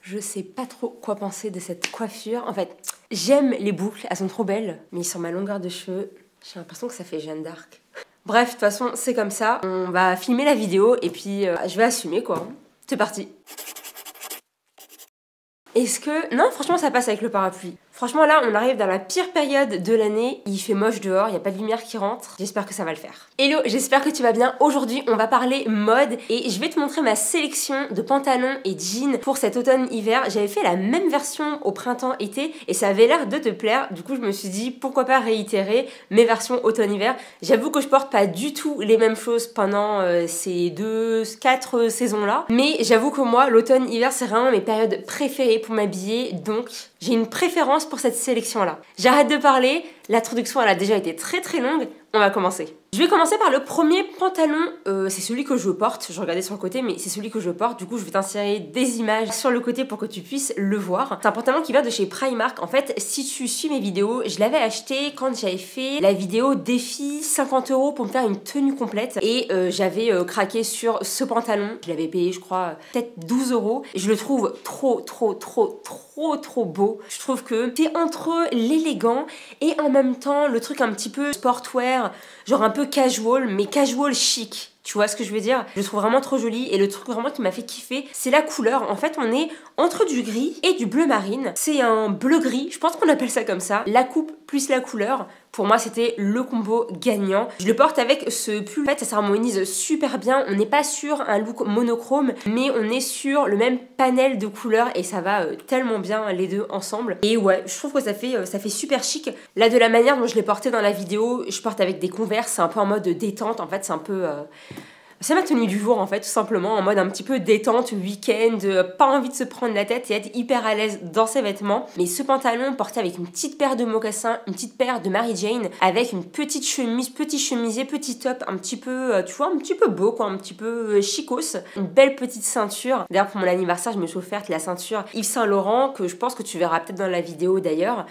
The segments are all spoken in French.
Je sais pas trop quoi penser de cette coiffure. En fait, j'aime les boucles, elles sont trop belles. Mais sur ma longueur de cheveux, j'ai l'impression que ça fait Jeanne d'Arc. Bref, de toute façon, c'est comme ça. On va filmer la vidéo et puis je vais assumer quoi. C'est parti. Est-ce que... Non, franchement, ça passe avec le parapluie. Franchement, là, on arrive dans la pire période de l'année. Il fait moche dehors, il n'y a pas de lumière qui rentre. J'espère que ça va le faire. Hello, j'espère que tu vas bien. Aujourd'hui, on va parler mode et je vais te montrer ma sélection de pantalons et jeans pour cet automne-hiver. J'avais fait la même version au printemps-été et ça avait l'air de te plaire. Du coup, je me suis dit, pourquoi pas réitérer mes versions automne-hiver. J'avoue que je porte pas du tout les mêmes choses pendant ces 4 saisons-là. Mais j'avoue que moi, l'automne-hiver, c'est vraiment mes périodes préférées pour m'habiller. Donc, j'ai une préférence pour cette sélection-là. J'arrête de parler, l'introduction elle a déjà été très longue, on va commencer. Je vais commencer par le premier pantalon, c'est celui que je porte, je regardais sur le côté mais c'est celui que je porte, du coup je vais t'insérer des images sur le côté pour que tu puisses le voir. C'est un pantalon qui vient de chez Primark, en fait si tu suis mes vidéos, je l'avais acheté quand j'avais fait la vidéo défi 50 € pour me faire une tenue complète et j'avais craqué sur ce pantalon, je l'avais payé je crois peut-être 12 €, et je le trouve trop beau. Je trouve que c'est entre l'élégant et en même temps le truc un petit peu sportwear, genre un peu casual, mais casual chic. Tu vois ce que je veux dire? Je le trouve vraiment trop joli et le truc vraiment qui m'a fait kiffer, c'est la couleur. En fait, on est entre du gris et du bleu marine. C'est un bleu-gris, je pense qu'on appelle ça comme ça. La coupe plus la couleur, pour moi, c'était le combo gagnant. Je le porte avec ce pull. En fait, ça s'harmonise super bien. On n'est pas sur un look monochrome, mais on est sur le même panel de couleurs et ça va tellement bien les deux ensemble. Et ouais, je trouve que ça fait super chic. Là, de la manière dont je l'ai porté dans la vidéo, je porte avec des Converse, c'est un peu en mode détente. En fait, c'est un peu... C'est ma tenue du jour en fait, tout simplement, en mode un petit peu détente, week-end, pas envie de se prendre la tête et être hyper à l'aise dans ses vêtements. Mais ce pantalon porté avec une petite paire de mocassins, une petite paire de Mary Jane, avec une petite chemise, petit chemisier, petit top, un petit peu, tu vois, un petit peu beau quoi, un petit peu chicos. Une belle petite ceinture. D'ailleurs pour mon anniversaire, je me suis offerte la ceinture Yves Saint Laurent, que je pense que tu verras peut-être dans la vidéo d'ailleurs.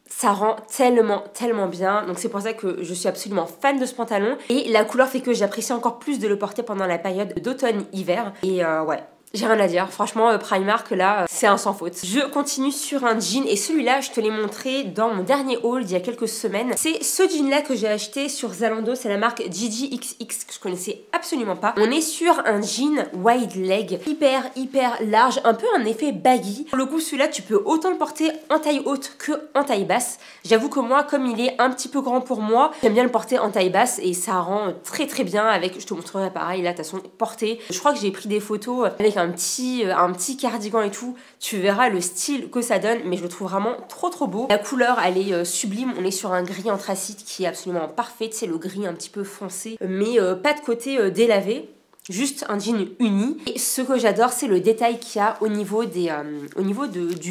Ça rend tellement bien, donc c'est pour ça que je suis absolument fan de ce pantalon et la couleur fait que j'apprécie encore plus de le porter pendant la période d'automne-hiver et ouais. J'ai rien à dire, franchement Primark là c'est un sans faute. Je continue sur un jean et celui-là je te l'ai montré dans mon dernier haul d'il y a quelques semaines. C'est ce jean là que j'ai acheté sur Zalando, c'est la marque GGXX que je connaissais absolument pas. On est sur un jean wide leg, hyper large, un peu un effet baggy. Pour le coup celui-là tu peux autant le porter en taille haute que en taille basse. J'avoue que moi comme il est un petit peu grand pour moi, j'aime bien le porter en taille basse et ça rend très bien avec, je te montrerai pareil là de toute façon porté. Je crois que j'ai pris des photos avec un petit cardigan et tout, tu verras le style que ça donne, mais je le trouve vraiment trop beau. La couleur elle est sublime, on est sur un gris anthracite qui est absolument parfait, c'est le gris un petit peu foncé, mais pas de côté délavé. Juste un jean uni. Et ce que j'adore, c'est le détail qu'il y a au niveau du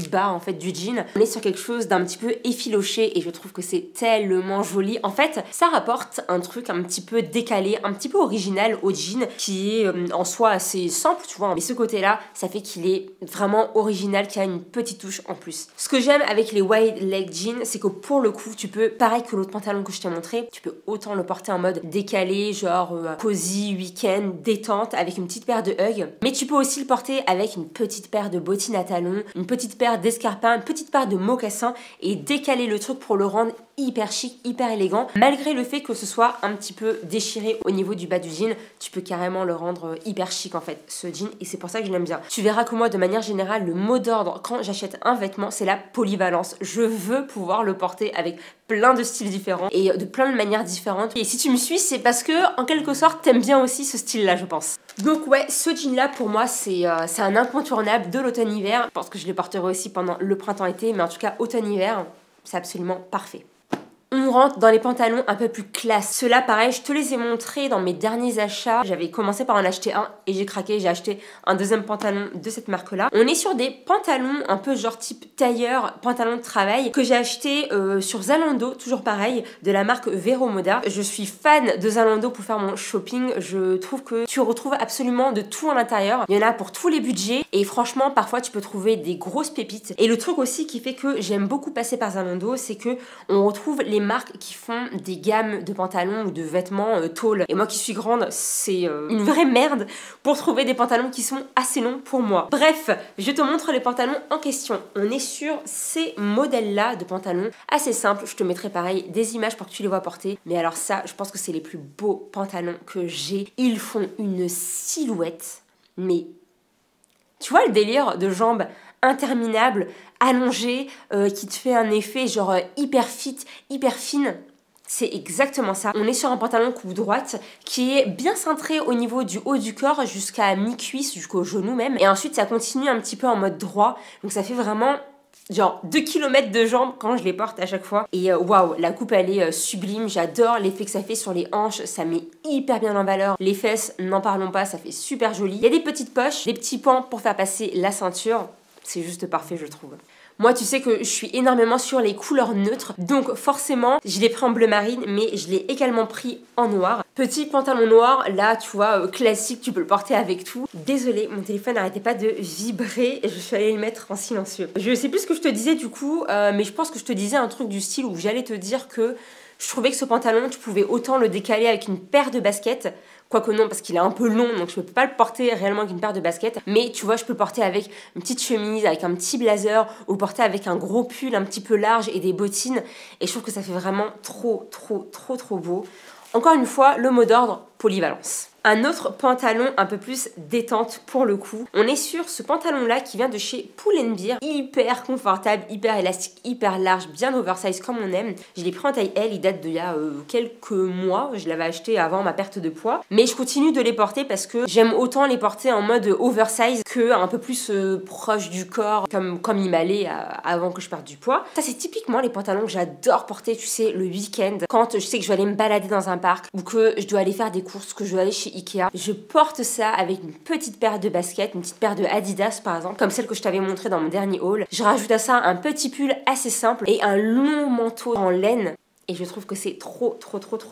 bas en fait du jean. On est sur quelque chose d'un petit peu effiloché et je trouve que c'est tellement joli. En fait, ça rapporte un truc un petit peu décalé, un petit peu original au jean qui est en soi assez simple, tu vois. Mais ce côté-là, ça fait qu'il est vraiment original, qu'il y a une petite touche en plus. Ce que j'aime avec les wide leg jeans, c'est que pour le coup, tu peux, pareil que l'autre pantalon que je t'ai montré, tu peux autant le porter en mode décalé, genre cosy, week-end, détente, avec une petite paire de Hug, mais tu peux aussi le porter avec une petite paire de bottines à talons, une petite paire d'escarpins, une petite paire de mocassins et décaler le truc pour le rendre hyper chic, hyper élégant. Malgré le fait que ce soit un petit peu déchiré au niveau du bas du jean, tu peux carrément le rendre hyper chic en fait, ce jean, et c'est pour ça que je l'aime bien. Tu verras que moi, de manière générale, le mot d'ordre quand j'achète un vêtement, c'est la polyvalence. Je veux pouvoir le porter avec plein de styles différents et de plein de manières différentes. Et si tu me suis, c'est parce que, en quelque sorte, t'aimes bien aussi ce style-là, je pense. Donc ouais, ce jean-là, pour moi, c'est un incontournable de l'automne-hiver. Je pense que je le porterai aussi pendant le printemps-été, mais en tout cas, automne-hiver, c'est absolument parfait. On rentre dans les pantalons un peu plus classe. Ceux-là, pareil, je te les ai montrés dans mes derniers achats. J'avais commencé par en acheter un et j'ai craqué. J'ai acheté un deuxième pantalon de cette marque-là. On est sur des pantalons un peu genre type tailleur, pantalon de travail, que j'ai acheté sur Zalando, toujours pareil, de la marque Vero Moda. Je suis fan de Zalando pour faire mon shopping. Je trouve que tu retrouves absolument de tout à l'intérieur. Il y en a pour tous les budgets et franchement, parfois, tu peux trouver des grosses pépites. Et le truc aussi qui fait que j'aime beaucoup passer par Zalando, c'est que on retrouve les marques qui font des gammes de pantalons ou de vêtements tall. Et moi qui suis grande, c'est une vraie merde pour trouver des pantalons qui sont assez longs pour moi. Bref, je te montre les pantalons en question. On est sur ces modèles-là de pantalons assez simples. Je te mettrai pareil des images pour que tu les vois porter. Mais alors ça, je pense que c'est les plus beaux pantalons que j'ai. Ils font une silhouette, mais tu vois le délire de jambes interminables, allongées, qui te fait un effet genre hyper fit, hyper fine. C'est exactement ça. On est sur un pantalon coupe droite qui est bien cintré au niveau du haut du corps jusqu'à mi-cuisse, jusqu'au genou même. Et ensuite, ça continue un petit peu en mode droit. Donc ça fait vraiment genre 2 km de jambes quand je les porte à chaque fois. Et waouh, la coupe elle est sublime. J'adore l'effet que ça fait sur les hanches. Ça met hyper bien en valeur. Les fesses, n'en parlons pas, ça fait super joli. Il y a des petites poches, des petits pans pour faire passer la ceinture. C'est juste parfait, je trouve. Moi, tu sais que je suis énormément sur les couleurs neutres, donc forcément, je l'ai pris en bleu marine, mais je l'ai également pris en noir. Petit pantalon noir, là, tu vois, classique, tu peux le porter avec tout. Désolée, mon téléphone n'arrêtait pas de vibrer et je suis allée le mettre en silencieux. Je sais plus ce que je te disais du coup, mais je pense que je te disais un truc du style où j'allais te dire que je trouvais que ce pantalon, tu pouvais autant le décaler avec une paire de baskets, quoique non, parce qu'il est un peu long, donc je ne peux pas le porter réellement avec une paire de baskets. Mais tu vois, je peux le porter avec une petite chemise, avec un petit blazer, ou porter avec un gros pull un petit peu large et des bottines. Et je trouve que ça fait vraiment trop beau. Encore une fois, le mot d'ordre, polyvalence. Un autre pantalon un peu plus détente pour le coup. On est sur ce pantalon là qui vient de chez Pull&Bear. Hyper confortable, hyper élastique, hyper large, bien oversize comme on aime. Je l'ai pris en taille L, il date d'il y a quelques mois. Je l'avais acheté avant ma perte de poids. Mais je continue de les porter parce que j'aime autant les porter en mode oversize que un peu plus proche du corps comme il m'allait avant que je perde du poids. Ça c'est typiquement les pantalons que j'adore porter, tu sais, le week-end. Quand je sais que je vais aller me balader dans un parc ou que je dois aller faire des courses, que je dois aller chez Ikea. Je porte ça avec une petite paire de baskets, une petite paire de Adidas par exemple, comme celle que je t'avais montré dans mon dernier haul. Je rajoute à ça un petit pull assez simple et un long manteau en laine. Et je trouve que c'est trop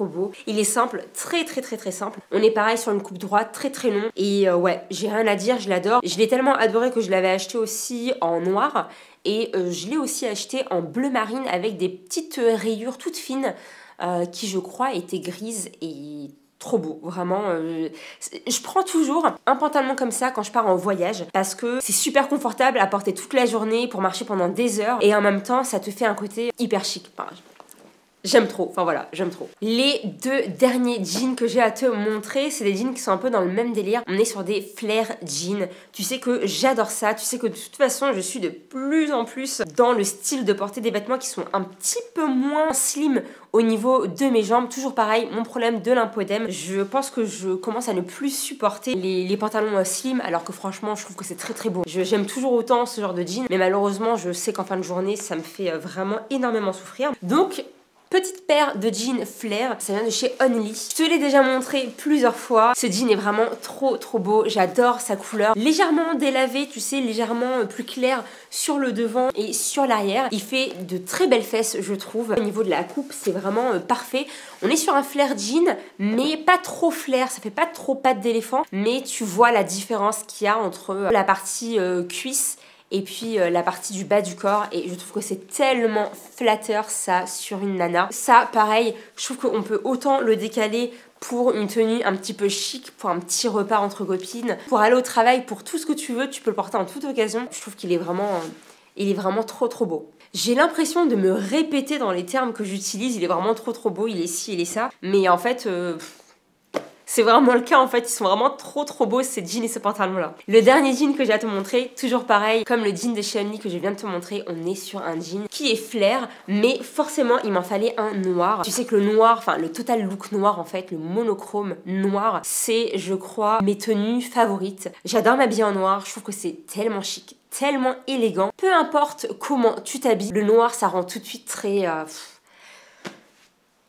beau. Il est simple, très simple. On est pareil sur une coupe droite, très long. Et ouais, j'ai rien à dire, je l'adore. Je l'ai tellement adoré que je l'avais acheté aussi en noir. Et je l'ai aussi acheté en bleu marine avec des petites rayures toutes fines qui je crois étaient grises et trop beau, vraiment. Je prends toujours un pantalon comme ça quand je pars en voyage parce que c'est super confortable à porter toute la journée pour marcher pendant des heures et en même temps ça te fait un côté hyper chic. Enfin, j'aime trop, enfin voilà, j'aime trop. Les deux derniers jeans que j'ai à te montrer, c'est des jeans qui sont un peu dans le même délire. On est sur des flares jeans. Tu sais que j'adore ça, tu sais que de toute façon, je suis de plus en plus dans le style de porter des vêtements qui sont un petit peu moins slim au niveau de mes jambes. Toujours pareil, mon problème de lymphodème. Je pense que je commence à ne plus supporter les pantalons slim, alors que franchement, je trouve que c'est très beau. J'aime toujours autant ce genre de jeans, mais malheureusement, je sais qu'en fin de journée, ça me fait vraiment énormément souffrir. Donc, petite paire de jeans flare, ça vient de chez Only. Je te l'ai déjà montré plusieurs fois. Ce jean est vraiment trop beau. J'adore sa couleur. Légèrement délavé, tu sais, légèrement plus clair sur le devant et sur l'arrière. Il fait de très belles fesses, je trouve. Au niveau de la coupe, c'est vraiment parfait. On est sur un flare jean, mais pas trop flare. Ça fait pas trop patte d'éléphant, mais tu vois la différence qu'il y a entre la partie cuisse et puis la partie du bas du corps, et je trouve que c'est tellement flatteur ça sur une nana. Ça pareil, je trouve qu'on peut autant le décaler pour une tenue un petit peu chic, pour un petit repas entre copines, pour aller au travail, pour tout ce que tu veux, tu peux le porter en toute occasion. Je trouve qu'il est vraiment trop beau. J'ai l'impression de me répéter dans les termes que j'utilise, il est vraiment trop beau, il est ci, il est ça, mais en fait c'est vraiment le cas en fait, ils sont vraiment trop beaux ces jeans et ce pantalon là. Le dernier jean que j'ai à te montrer, toujours pareil, comme le jean de chez Only que je viens de te montrer, on est sur un jean qui est flare, mais forcément il m'en fallait un noir. Tu sais que le noir, enfin le total look noir en fait, le monochrome noir, c'est je crois mes tenues favorites. J'adore m'habiller en noir, je trouve que c'est tellement chic, tellement élégant. Peu importe comment tu t'habilles, le noir ça rend tout de suite très...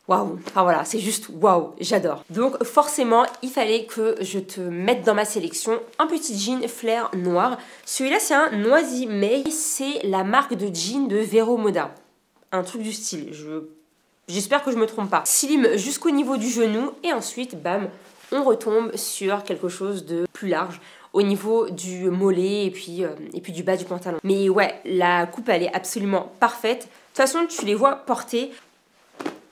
waouh, enfin voilà, c'est juste waouh, j'adore. Donc forcément, il fallait que je te mette dans ma sélection un petit jean flare noir. Celui-là, c'est un Noisy May, c'est la marque de jean de Vero Moda. Un truc du style, j'espère que je me trompe pas. Slim jusqu'au niveau du genou et ensuite, bam, on retombe sur quelque chose de plus large au niveau du mollet et puis du bas du pantalon. Mais ouais, la coupe, elle est absolument parfaite. De toute façon, tu les vois porter.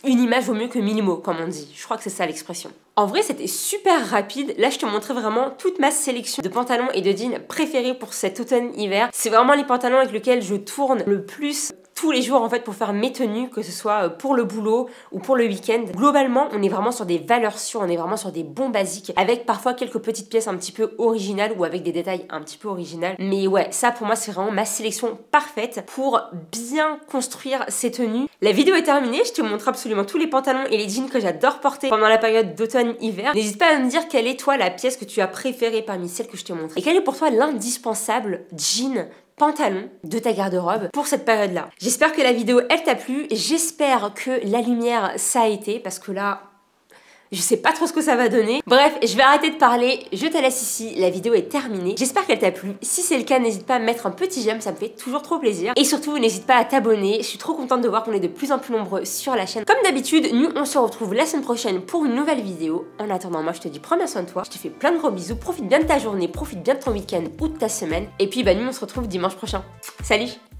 une image vaut mieux que 1000 mots, comme on dit. Je crois que c'est ça l'expression. En vrai, c'était super rapide. Là, je te montrais vraiment toute ma sélection de pantalons et de jeans préférés pour cet automne-hiver. C'est vraiment les pantalons avec lesquels je tourne le plus tous les jours en fait pour faire mes tenues, que ce soit pour le boulot ou pour le week-end. Globalement, on est vraiment sur des valeurs sûres, on est vraiment sur des bons basiques avec parfois quelques petites pièces un petit peu originales ou avec des détails un petit peu originaux. Mais ouais, ça pour moi c'est vraiment ma sélection parfaite pour bien construire ces tenues. La vidéo est terminée, je te montre absolument tous les pantalons et les jeans que j'adore porter pendant la période d'automne-hiver. N'hésite pas à me dire quelle est toi la pièce que tu as préférée parmi celles que je te montre et quel est pour toi l'indispensable jean pantalon de ta garde-robe pour cette période-là. J'espère que la vidéo, elle t'a plu. J'espère que la lumière, ça a été, parce que là, je sais pas trop ce que ça va donner. Bref, je vais arrêter de parler. Je te laisse ici. La vidéo est terminée. J'espère qu'elle t'a plu. Si c'est le cas, n'hésite pas à mettre un petit j'aime. Ça me fait toujours trop plaisir. Et surtout, n'hésite pas à t'abonner. Je suis trop contente de voir qu'on est de plus en plus nombreux sur la chaîne. Comme d'habitude, nous, on se retrouve la semaine prochaine pour une nouvelle vidéo. En attendant, moi, je te dis prends bien soin de toi. Je te fais plein de gros bisous. Profite bien de ta journée. Profite bien de ton week-end ou de ta semaine. Et puis, nous, on se retrouve dimanche prochain. Salut!